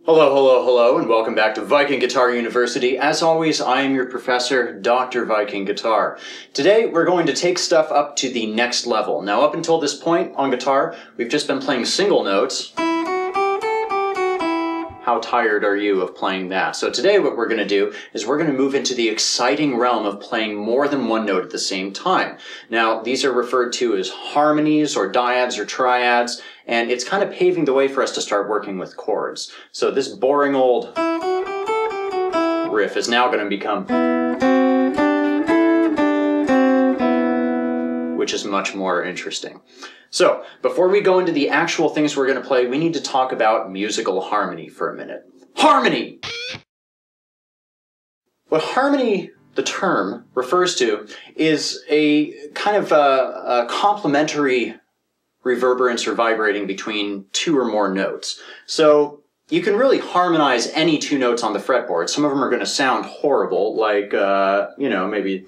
Hello, hello, hello, and welcome back to Viking Guitar University. As always, I am your professor, Dr. Viking Guitar. Today, we're going to take stuff up to the next level. Now, up until this point on guitar, we've just been playing single notes. How tired are you of playing that? So today, what we're going to do is we're going to move into the exciting realm of playing more than one note at the same time. Now, these are referred to as harmonies or diads or triads, and it's kind of paving the way for us to start working with chords. So this boring old riff is now going to become, which is much more interesting. So, before we go into the actual things we're going to play, we need to talk about musical harmony for a minute. Harmony! What harmony, the term, refers to is a kind of a complementary reverberance or vibrating between two or more notes. So, you can really harmonize any two notes on the fretboard. Some of them are going to sound horrible, like, maybe...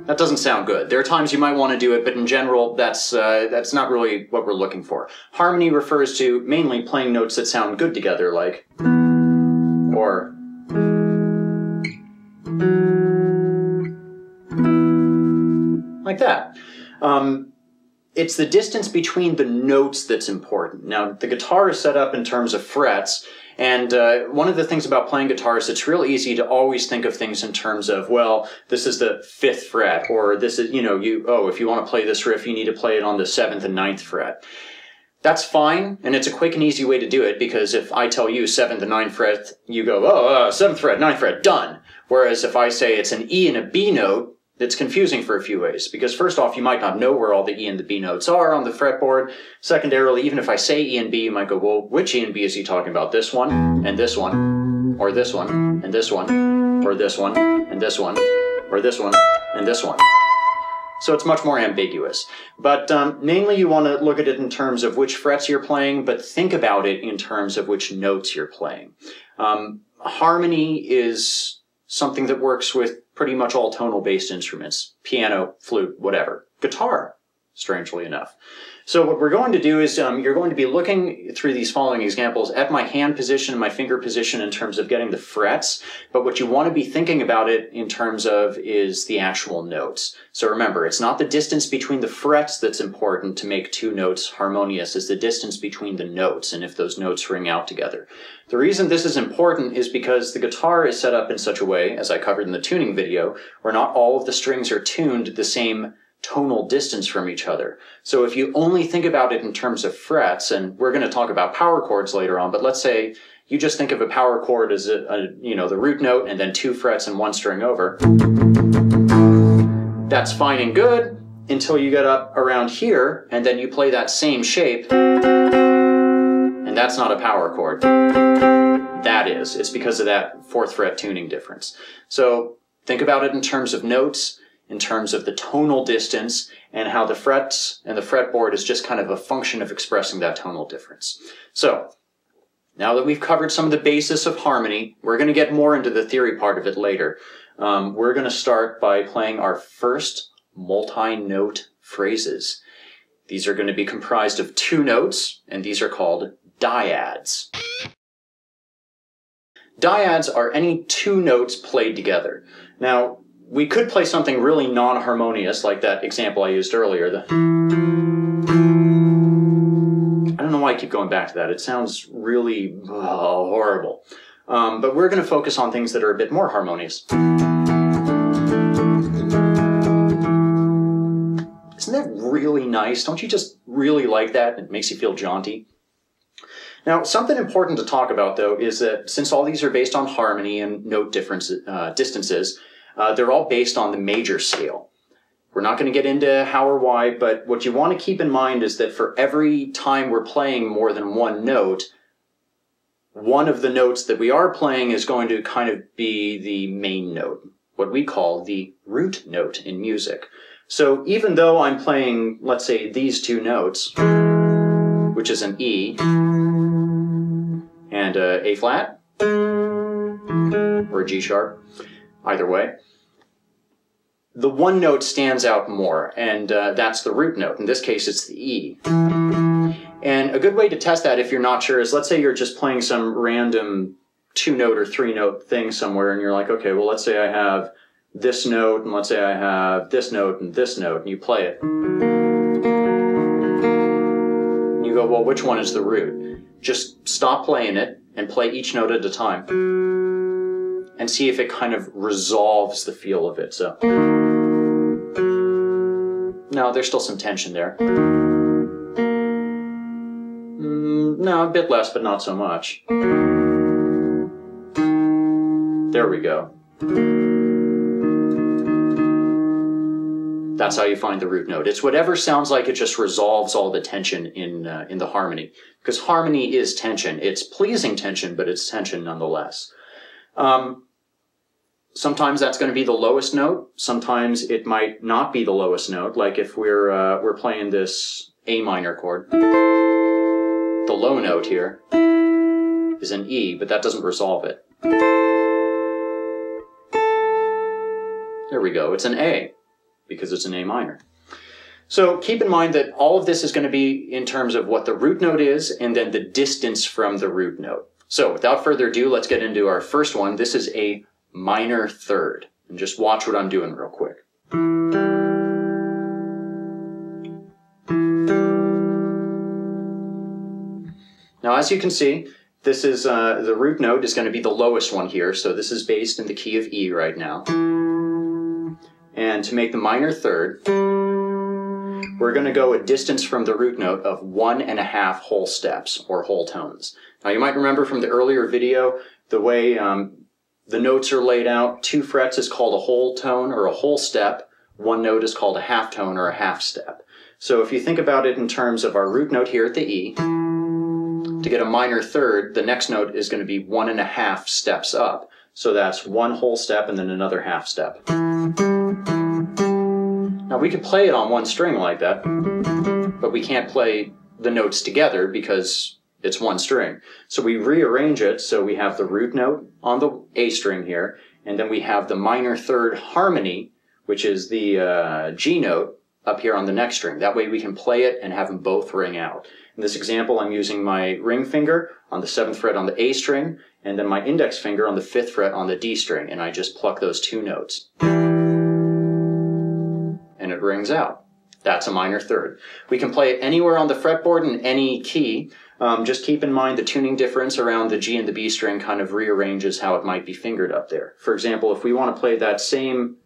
That doesn't sound good. There are times you might want to do it, but in general, that's not really what we're looking for. Harmony refers to mainly playing notes that sound good together, like, or, like that. It's the distance between the notes that's important. Now, the guitar is set up in terms of frets, and one of the things about playing guitar is it's real easy to always think of things in terms of, well, this is the 5th fret, or this is, if you want to play this riff, you need to play it on the 7th and 9th fret. That's fine, and it's a quick and easy way to do it, because if I tell you 7th and 9th fret, you go, 7th fret, 9th fret, done. Whereas if I say it's an E and a B note, it's confusing for a few ways, because first off, you might not know where all the E and the B notes are on the fretboard. Secondarily, even if I say E and B, you might go, well, which E and B is he talking about? This one, and this one, or this one, and this one, or this one, and this one, or this one, and this one. So it's much more ambiguous. But mainly you want to look at it in terms of which frets you're playing, but think about it in terms of which notes you're playing. Harmony is something that works with pretty much all tonal-based instruments. Piano, flute, whatever. Guitar, strangely enough. So what we're going to do is you're going to be looking through these following examples at my hand position and my finger position in terms of getting the frets, but what you want to be thinking about it in terms of is the actual notes. So remember, it's not the distance between the frets that's important to make two notes harmonious, it's the distance between the notes and if those notes ring out together. The reason this is important is because the guitar is set up in such a way, as I covered in the tuning video, where not all of the strings are tuned the same tonal distance from each other. So if you only think about it in terms of frets, and we're going to talk about power chords later on, but let's say you just think of a power chord as the root note and then 2 frets and 1 string over. That's fine and good until you get up around here and then you play that same shape, and that's not a power chord. That is. It's because of that 4th fret tuning difference. So think about it in terms of notes, in terms of the tonal distance, and how the frets and the fretboard is just kind of a function of expressing that tonal difference. So, now that we've covered some of the basis of harmony, we're going to get more into the theory part of it later. We're going to start by playing our first multi-note phrases. These are going to be comprised of 2 notes, and these are called diads. Diads are any 2 notes played together. Now, we could play something really non-harmonious, like that example I used earlier. I don't know why I keep going back to that. It sounds really horrible. But we're going to focus on things that are a bit more harmonious. Isn't that really nice? Don't you just really like that? It makes you feel jaunty. Now, something important to talk about, though, is that since all these are based on harmony and note distances, they're all based on the major scale. We're not going to get into how or why, but what you want to keep in mind is that for every time we're playing more than one note, one of the notes that we are playing is going to kind of be the main note, what we call the root note in music. So even though I'm playing, let's say, these 2 notes, which is an E and A flat, or a G sharp, either way, the one note stands out more, and that's the root note. In this case, it's the E. And a good way to test that if you're not sure is, let's say you're just playing some random 2-note or 3-note thing somewhere, and you're like, okay, well, let's say I have this note, and let's say I have this note, and you play it. And you go, well, which one is the root? Just stop playing it and play each note at a time, and see if it kind of resolves the feel of it. So, no, there's still some tension there. No, a bit less, but not so much. There we go. That's how you find the root note. It's whatever sounds like it just resolves all the tension in the harmony. Because harmony is tension. It's pleasing tension, but it's tension nonetheless. Sometimes that's going to be the lowest note. Sometimes it might not be the lowest note. Like if we're playing this A minor chord, the low note here is an E, but that doesn't resolve it. There we go. It's an A, because it's an A minor. So keep in mind that all of this is going to be in terms of what the root note is, and then the distance from the root note. So without further ado, let's get into our first one. This is a minor third. And just watch what I'm doing real quick. Now, as you can see, this is the root note is going to be the lowest one here. So this is based in the key of E right now. And to make the minor third, we're going to go a distance from the root note of 1.5 whole steps, or whole tones. Now, you might remember from the earlier video, the way the notes are laid out. 2 frets is called a whole tone, or a whole step. 1 note is called a half tone, or a half step. So if you think about it in terms of our root note here at the E, to get a minor third, the next note is going to be 1.5 steps up. So that's 1 whole step and then another half step. Now we could play it on 1 string like that, but we can't play the notes together because it's 1 string. So we rearrange it so we have the root note on the A string here, and then we have the minor third harmony, which is the G note, up here on the next string. That way we can play it and have them both ring out. In this example, I'm using my ring finger on the 7th fret on the A string, and then my index finger on the 5th fret on the D string, and I just pluck those 2 notes. And it rings out. That's a minor third. We can play it anywhere on the fretboard in any key. Just keep in mind the tuning difference around the G and the B string kind of rearranges how it might be fingered up there. For example, if we want to play that same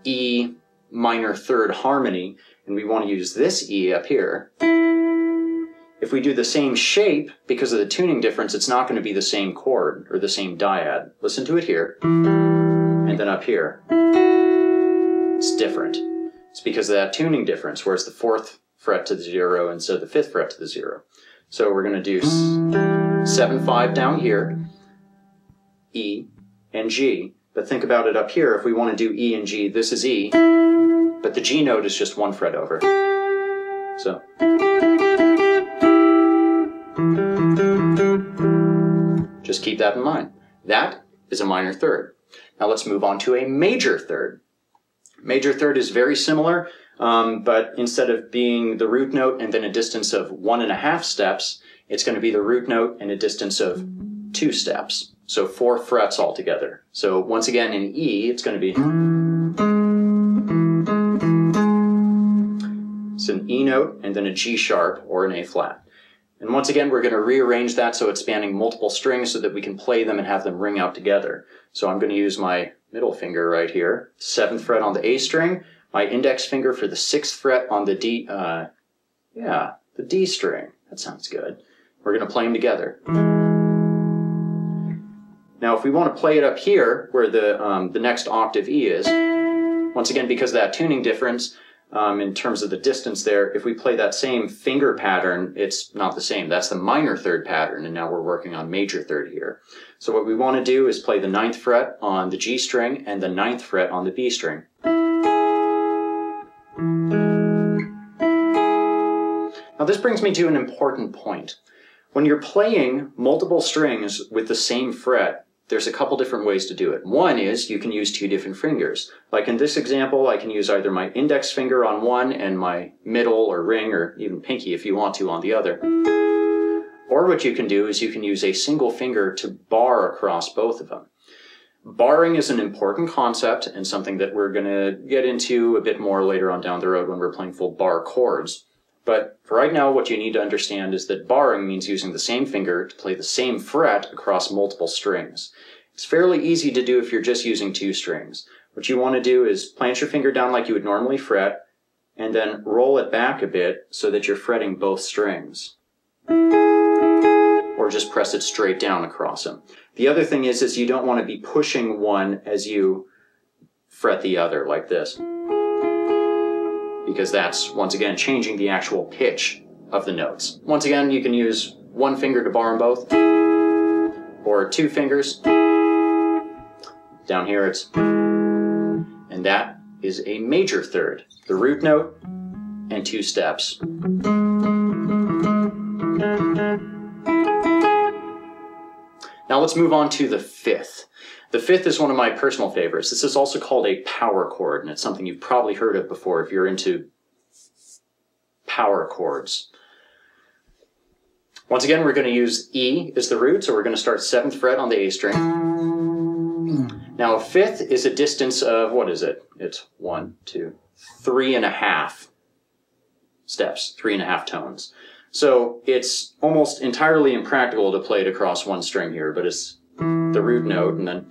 E minor third harmony, and we want to use this E up here, if we do the same shape, because of the tuning difference, it's not going to be the same chord or the same dyad. Listen to it here, and then up here. It's different. It's because of that tuning difference, whereas the 4th fret to the 0 instead of the 5th fret to the 0. So we're going to do 7-5 down here, E and G. But think about it up here. If we want to do E and G, this is E, but the G note is just 1 fret over. So. Just keep that in mind. That is a minor third. Now let's move on to a major third. Major third is very similar, but instead of being the root note and then a distance of 1.5 steps, it's going to be the root note and a distance of 2 steps. So 4 frets altogether. So once again in E, it's going to be, it's an E note and then a G sharp or an A flat. And once again, we're going to rearrange that so it's spanning multiple strings so that we can play them and have them ring out together. So I'm going to use my middle finger right here, 7th fret on the A string, my index finger for the 6th fret on the D, the D string. That sounds good. We're going to play them together. Now, if we want to play it up here, where the next octave E is, once again, because of that tuning difference, in terms of the distance there, if we play that same finger pattern, it's not the same. That's the minor third pattern, and now we're working on major third here. So what we want to do is play the 9th fret on the G string and the 9th fret on the B string. Now this brings me to an important point. When you're playing multiple strings with the same fret, there's a couple different ways to do it. One is you can use two different fingers. Like in this example, I can use either my index finger on one and my middle or ring or even pinky if you want to on the other. Or what you can do is you can use a single finger to bar across both of them. Barring is an important concept and something that we're going to get into a bit more later on down the road when we're playing full bar chords. But for right now, what you need to understand is that barring means using the same finger to play the same fret across multiple strings. It's fairly easy to do if you're just using two strings. What you want to do is plant your finger down like you would normally fret, and then roll it back a bit so that you're fretting both strings. Or just press it straight down across them. The other thing is you don't want to be pushing one as you fret the other like this, because that's, once again, changing the actual pitch of the notes. Once again, you can use one finger to bar them both, or two fingers. Down here it's, and that is a major third, the root note, and two steps. Now let's move on to the fifth. The fifth is one of my personal favorites. This is also called a power chord, and it's something you've probably heard of before if you're into power chords. Once again, we're going to use E as the root, so we're going to start 7th fret on the A string. Now a fifth is a distance of, what is it? It's 1, 2, 3.5 steps, 3.5 tones. So it's almost entirely impractical to play it across one string here, but it's the root note, and then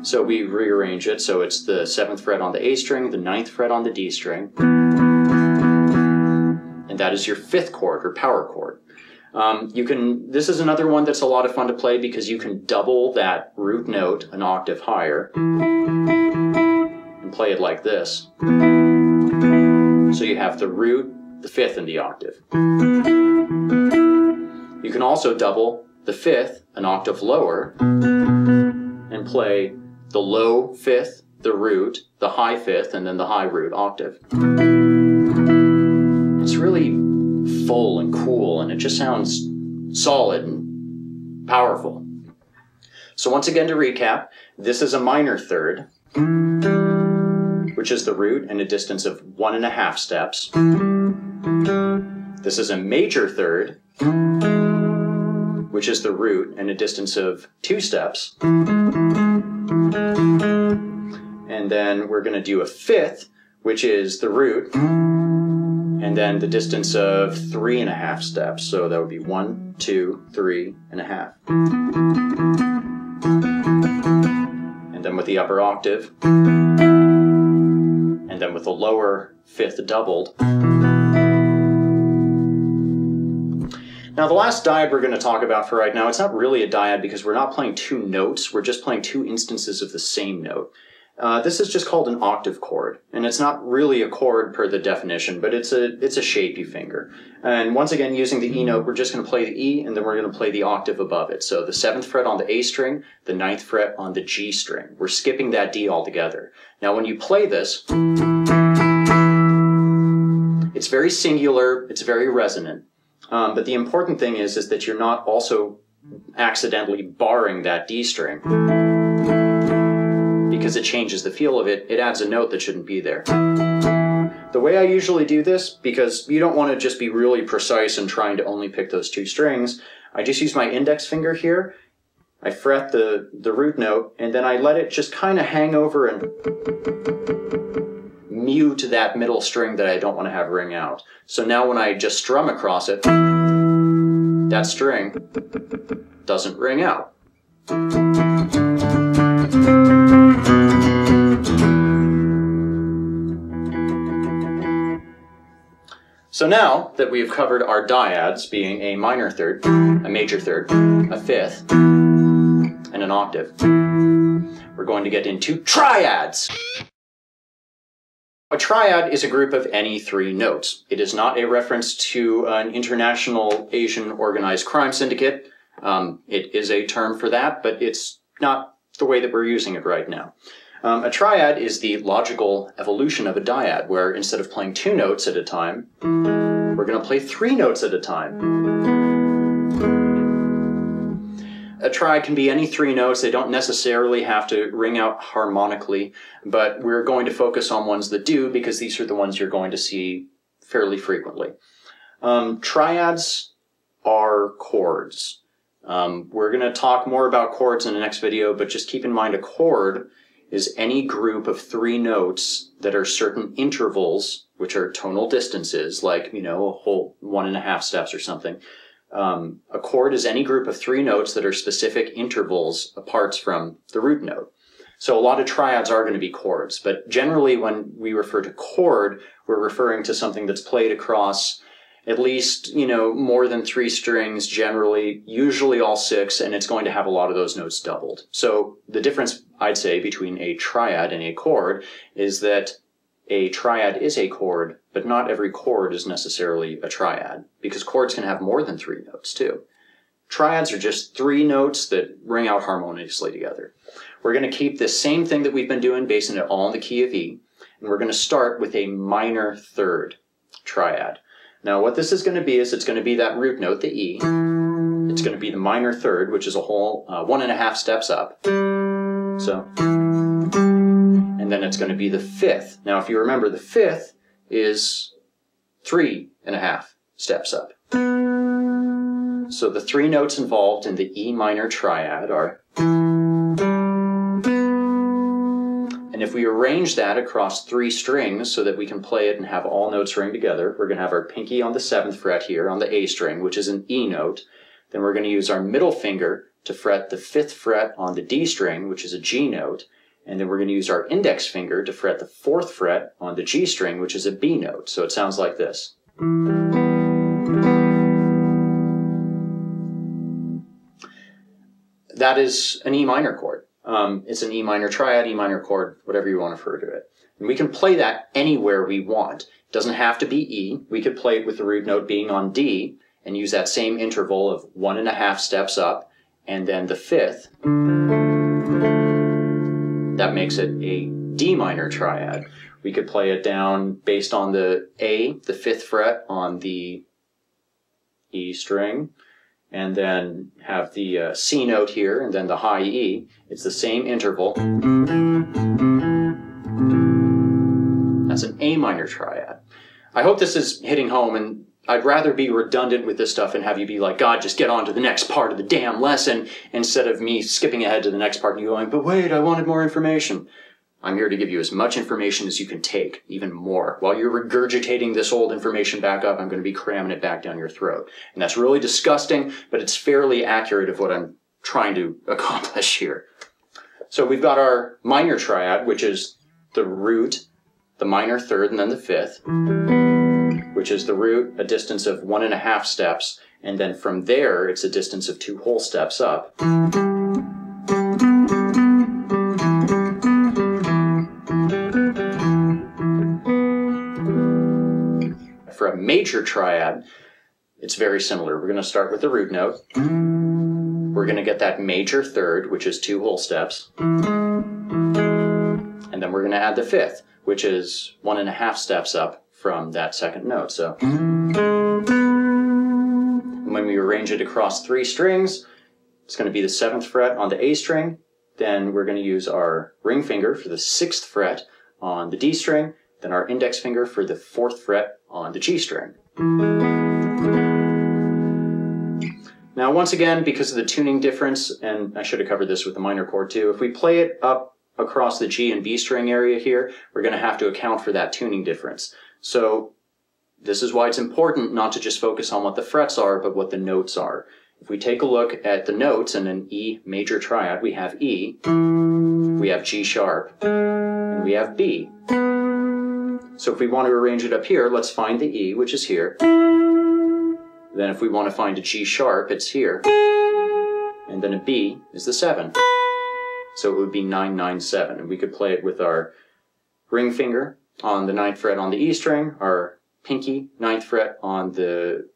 so we rearrange it so it's the 7th fret on the A string, the 9th fret on the D string, and that is your 5th chord or power chord. This is another one that's a lot of fun to play because you can double that root note an octave higher and play it like this. So you have the root, the 5th, and the octave. You can also double the 5th an octave lower and play the low 5th, the root, the high 5th, and then the high root octave. It's really full and cool, and it just sounds solid and powerful. So once again, to recap, this is a minor third, which is the root and a distance of 1.5 steps. This is a major third, which is the root and a distance of 2 steps. And then we're going to do a 5th, which is the root, and then the distance of 3.5 steps. So that would be 1, 2, 3.5. And then with the upper octave, and then with the lower 5th doubled. Now the last dyad we're going to talk about for right now, it's not really a dyad because we're not playing two notes, we're just playing two instances of the same note. This is just called an octave chord, and it's not really a chord per the definition, but it's a shapy finger. And once again, using the E note, we're just going to play the E, and then we're going to play the octave above it. So the 7th fret on the A string, the 9th fret on the G string. We're skipping that D altogether. Now when you play this, it's very singular, it's very resonant. But the important thing is that you're not also accidentally barring that D string, because it changes the feel of it. It adds a note that shouldn't be there. The way I usually do this, because you don't want to just be really precise and trying to only pick those two strings, I just use my index finger here, I fret the root note, and then I let it just kind of hang over and mute that middle string that I don't want to have ring out. So now when I just strum across it, that string doesn't ring out. So now that we've covered our dyads, being a minor third, a major third, a 5th, and an octave, we're going to get into triads. A triad is a group of any 3 notes. It is not a reference to an international Asian organized crime syndicate. It is a term for that, but it's not the way that we're using it right now. A triad is the logical evolution of a dyad, where instead of playing 2 notes at a time, we're going to play 3 notes at a time. A a triad can be any 3 notes. They don't necessarily have to ring out harmonically, but we're going to focus on ones that do because these are the ones you're going to see fairly frequently. Triads are chords. We're going to talk more about chords in the next video, but just keep in mind a chord is any group of 3 notes that are certain intervals, which are tonal distances, like, you know, a whole 1.5 steps or something. A chord is any group of 3 notes that are specific intervals apart from the root note. So a lot of triads are going to be chords, but generally when we refer to chord, we're referring to something that's played across at least, you know, more than 3 strings, generally, usually all 6, and it's going to have a lot of those notes doubled. So the difference, I'd say, between a triad and a chord is that a triad is a chord, but not every chord is necessarily a triad, because chords can have more than 3 notes too. Triads are just 3 notes that ring out harmoniously together. We're going to keep this same thing that we've been doing, basing it all in the key of E, and we're going to start with a minor third triad. Now what this is going to be is it's going to be that root note, the E. It's going to be the minor third, which is a whole 1.5 steps up. So, and then it's going to be the 5th. Now if you remember, the 5th is 3.5 steps up. So the 3 notes involved in the E minor triad are, and if we arrange that across 3 strings so that we can play it and have all notes ring together, we're going to have our pinky on the 7th fret here on the A string, which is an E note. Then we're going to use our middle finger to fret the 5th fret on the D string, which is a G note. And then we're going to use our index finger to fret the 4th fret on the G string, which is a B note. So it sounds like this. That is an E minor chord. It's an E minor triad, E minor chord, whatever you want to refer to it. And we can play that anywhere we want. It doesn't have to be E. We could play it with the root note being on D and use that same interval of 1.5 steps up and then the 5th. That makes it a D minor triad. We could play it down based on the A, the 5th fret on the E string, and then have the C note here, and then the high E. It's the same interval. That's an A minor triad. I hope this is hitting home, and I'd rather be redundant with this stuff and have you be like, God, just get on to the next part of the damn lesson, instead of me skipping ahead to the next part and you going, but wait, I wanted more information. I'm here to give you as much information as you can take, even more. While you're regurgitating this old information back up, I'm going to be cramming it back down your throat. And that's really disgusting, but it's fairly accurate of what I'm trying to accomplish here. So we've got our minor triad, which is the root, the minor third, and then the 5th, which is the root, a distance of 1.5 steps, and then from there, it's a distance of 2 whole steps up. For a major triad, it's very similar. We're going to start with the root note. We're going to get that major third, which is 2 whole steps. And then we're going to add the 5th, which is 1.5 steps up from that 2nd note. So, and when we arrange it across 3 strings, it's going to be the 7th fret on the A string. Then we're going to use our ring finger for the 6th fret on the D string. Then our index finger for the 4th fret on the G string. Now once again, because of the tuning difference, and I should have covered this with the minor chord too, if we play it up across the G and B string area here, we're going to have to account for that tuning difference. So this is why it's important not to just focus on what the frets are, but what the notes are. If we take a look at the notes in an E major triad, we have E, we have G sharp, and we have B. So if we want to arrange it up here, let's find the E, which is here. Then if we want to find a G sharp, it's here. And then a B is the 7. So it would be 9, 9, 7. And we could play it with our ring finger on the 9th fret on the E string, our pinky 9th fret on the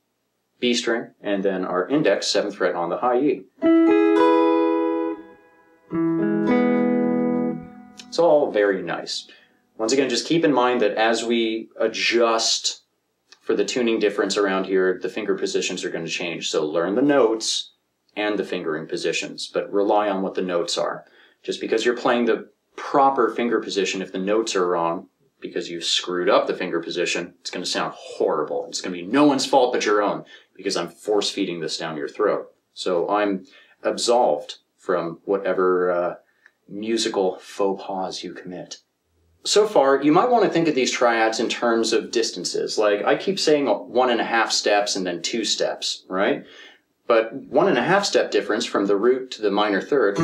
B string, and then our index 7th fret on the high E. It's all very nice. Once again, just keep in mind that as we adjust for the tuning difference around here, the finger positions are going to change. So learn the notes, and the fingering positions, but rely on what the notes are. Just because you're playing the proper finger position, if the notes are wrong, because you screwed up the finger position, it's going to sound horrible. It's going to be no one's fault but your own, because I'm force-feeding this down your throat. So I'm absolved from whatever musical faux pas you commit. So far, you might want to think of these triads in terms of distances. Like, I keep saying 1.5 steps and then 2 steps, right? But 1.5 step difference from the root to the minor third,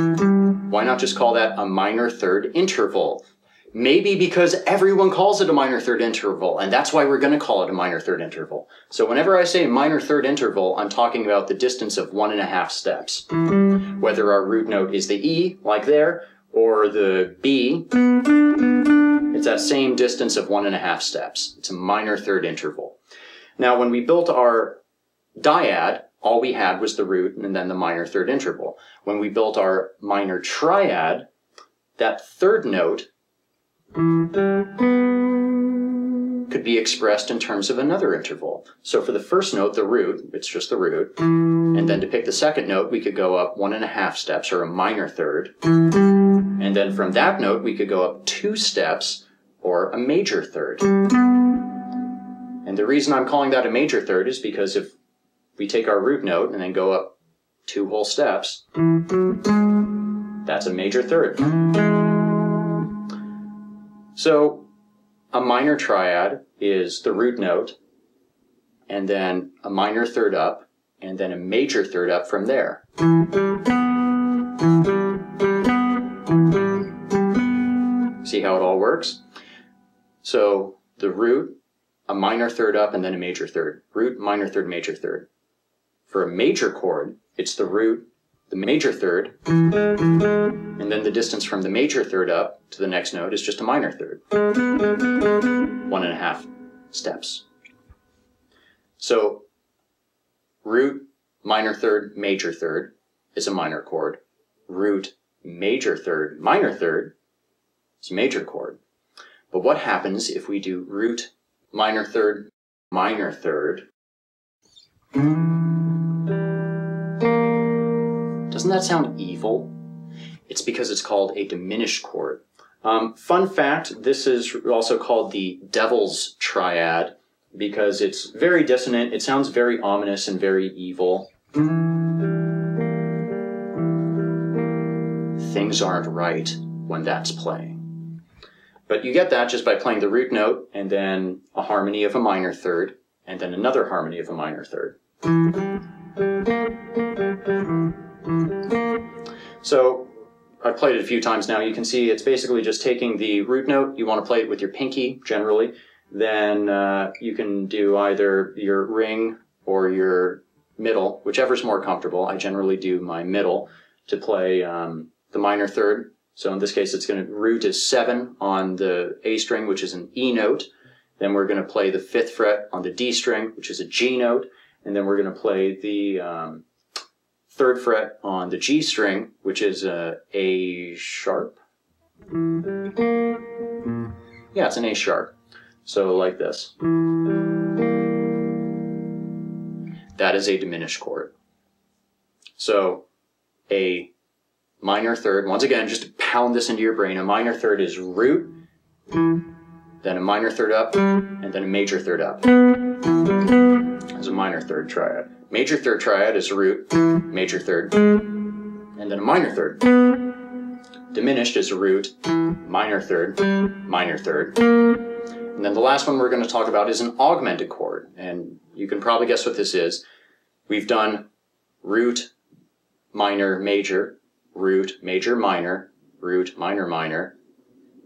why not just call that a minor third interval? Maybe because everyone calls it a minor third interval, and that's why we're going to call it a minor third interval. So whenever I say minor third interval, I'm talking about the distance of 1.5 steps. Whether our root note is the E, like there, or the B, it's that same distance of 1.5 steps. It's a minor third interval. Now, when we built our dyad, all we had was the root and then the minor third interval. When we built our minor triad, that third note could be expressed in terms of another interval. So for the first note, the root, it's just the root. And then to pick the second note, we could go up 1.5 steps, or a minor third. And then from that note, we could go up 2 steps, or a major third. And the reason I'm calling that a major third is because if we take our root note and then go up 2 whole steps, that's a major third. So a minor triad is the root note, and then a minor third up, and then a major third up from there. See how it all works? So the root, a minor third up, and then a major third. Root, minor third, major third. For a major chord, it's the root, the major third, and then the distance from the major third up to the next note is just a minor third. 1.5 steps. So root, minor third, major third is a minor chord. Root, major third, minor third is a major chord. But what happens if we do root, minor third, minor third? Doesn't that sound evil? It's because it's called a diminished chord. Fun fact, this is also called the devil's triad because it's very dissonant. It sounds very ominous and very evil. Things aren't right when that's playing. But you get that just by playing the root note and then a harmony of a minor third and then another harmony of a minor third. So I've played it a few times now. You can see it's basically just taking the root note. You want to play it with your pinky generally. Then you can do either your ring or your middle, whichever's more comfortable. I generally do my middle to play the minor third. So in this case, it's going to root is 7 on the A string, which is an E note. Then we're going to play the 5th fret on the D string, which is a G note. And then we're going to play the 3rd fret on the G string, which is A sharp. Yeah, it's an A sharp. So like this. That is a diminished chord. So a minor third, once again, just to pound this into your brain, a minor third is root, then a minor third up, and then a major third up. As a minor third triad. Major third triad is root, major third, and then a minor third. Diminished is a root, minor third, minor third. And then the last one we're going to talk about is an augmented chord. And you can probably guess what this is. We've done root, minor, major, root, major, minor, root, minor, minor.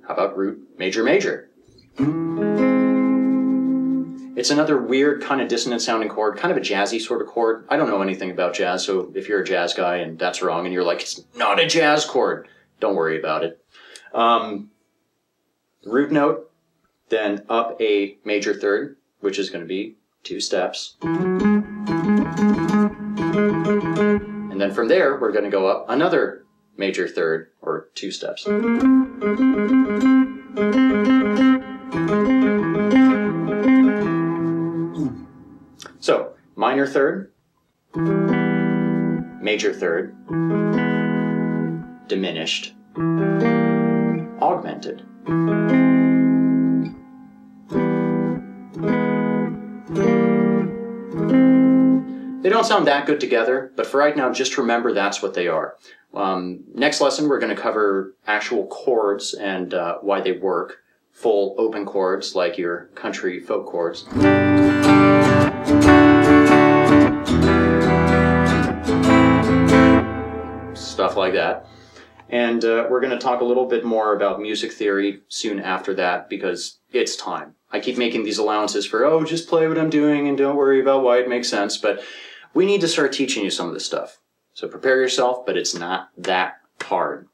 How about root, major, major? It's another weird kind of dissonant sounding chord, kind of a jazzy sort of chord. I don't know anything about jazz, so if you're a jazz guy and that's wrong and you're like, it's not a jazz chord, don't worry about it. Root note, then up a major third, which is going to be 2 steps. And then from there, we're going to go up another major third, or 2 steps. So, minor third, major third, diminished, augmented. They don't sound that good together, but for right now, just remember that's what they are. Next lesson, we're going to cover actual chords and why they work. Full open chords, like your country folk chords. Stuff like that. And we're going to talk a little bit more about music theory soon after that, because it's time. I keep making these allowances for, oh, just play what I'm doing and don't worry about why it makes sense, but we need to start teaching you some of this stuff. So prepare yourself, but it's not that hard.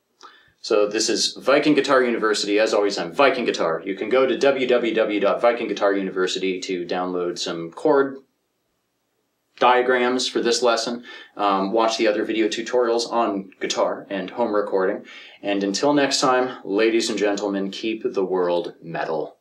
So this is Viking Guitar University. As always, I'm Viking Guitar. You can go to www.vikingguitaruniversity to download some chord diagrams for this lesson, watch the other video tutorials on guitar and home recording. And until next time, ladies and gentlemen, keep the world metal.